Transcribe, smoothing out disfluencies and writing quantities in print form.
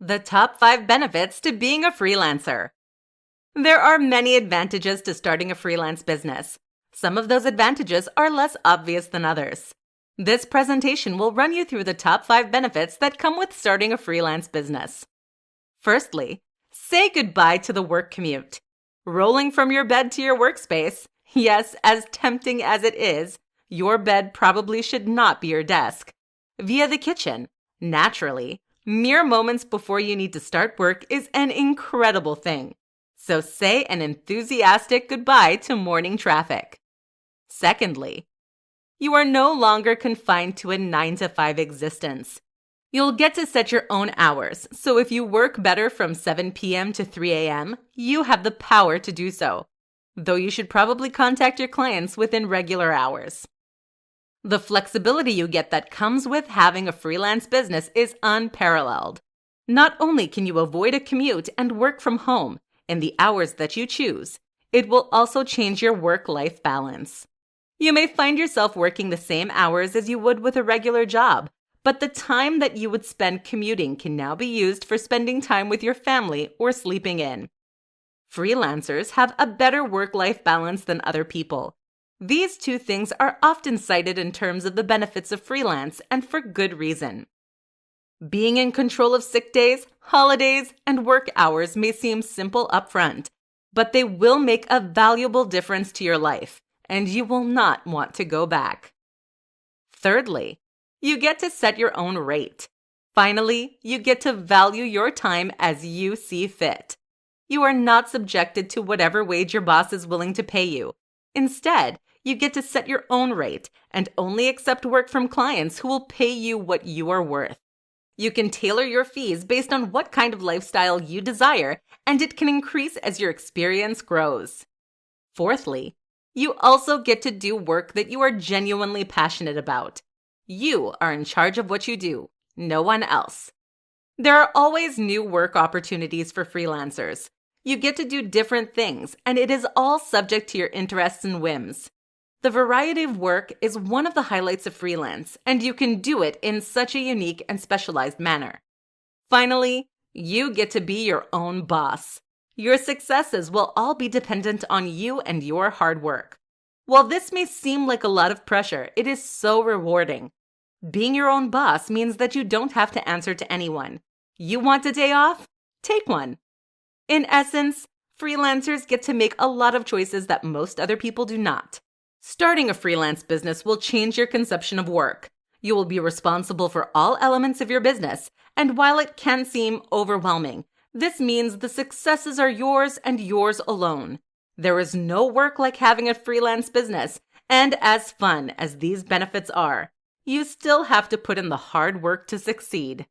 The top 5 benefits to being a freelancer. There are many advantages to starting a freelance business. Some of those advantages are less obvious than others. This presentation will run you through the top 5 benefits that come with starting a freelance business. Firstly, say goodbye to the work commute. Rolling from your bed to your workspace, yes, as tempting as it is, your bed probably should not be your desk. Via the kitchen, naturally, mere moments before you need to start work is an incredible thing. So say an enthusiastic goodbye to morning traffic. Secondly, you are no longer confined to a 9-to-5 existence. You'll get to set your own hours, so if you work better from 7 p.m. to 3 a.m., you have the power to do so, though you should probably contact your clients within regular hours. The flexibility you get that comes with having a freelance business is unparalleled. Not only can you avoid a commute and work from home in the hours that you choose, it will also change your work-life balance. You may find yourself working the same hours as you would with a regular job, but the time that you would spend commuting can now be used for spending time with your family or sleeping in. Freelancers have a better work-life balance than other people. These two things are often cited in terms of the benefits of freelance, and for good reason. Being in control of sick days, holidays, and work hours may seem simple upfront, but they will make a valuable difference to your life, and you will not want to go back. Thirdly, you get to set your own rate. Finally, you get to value your time as you see fit. You are not subjected to whatever wage your boss is willing to pay you. Instead, you get to set your own rate and only accept work from clients who will pay you what you are worth. You can tailor your fees based on what kind of lifestyle you desire, and it can increase as your experience grows. Fourthly, you also get to do work that you are genuinely passionate about. You are in charge of what you do, no one else. There are always new work opportunities for freelancers. You get to do different things, and it is all subject to your interests and whims. The variety of work is one of the highlights of freelance, and you can do it in such a unique and specialized manner. Finally, you get to be your own boss. Your successes will all be dependent on you and your hard work. While this may seem like a lot of pressure, it is so rewarding. Being your own boss means that you don't have to answer to anyone. You want a day off? Take one. In essence, freelancers get to make a lot of choices that most other people do not. Starting a freelance business will change your conception of work. You will be responsible for all elements of your business, and while it can seem overwhelming, this means the successes are yours and yours alone. There is no work like having a freelance business, and as fun as these benefits are, you still have to put in the hard work to succeed.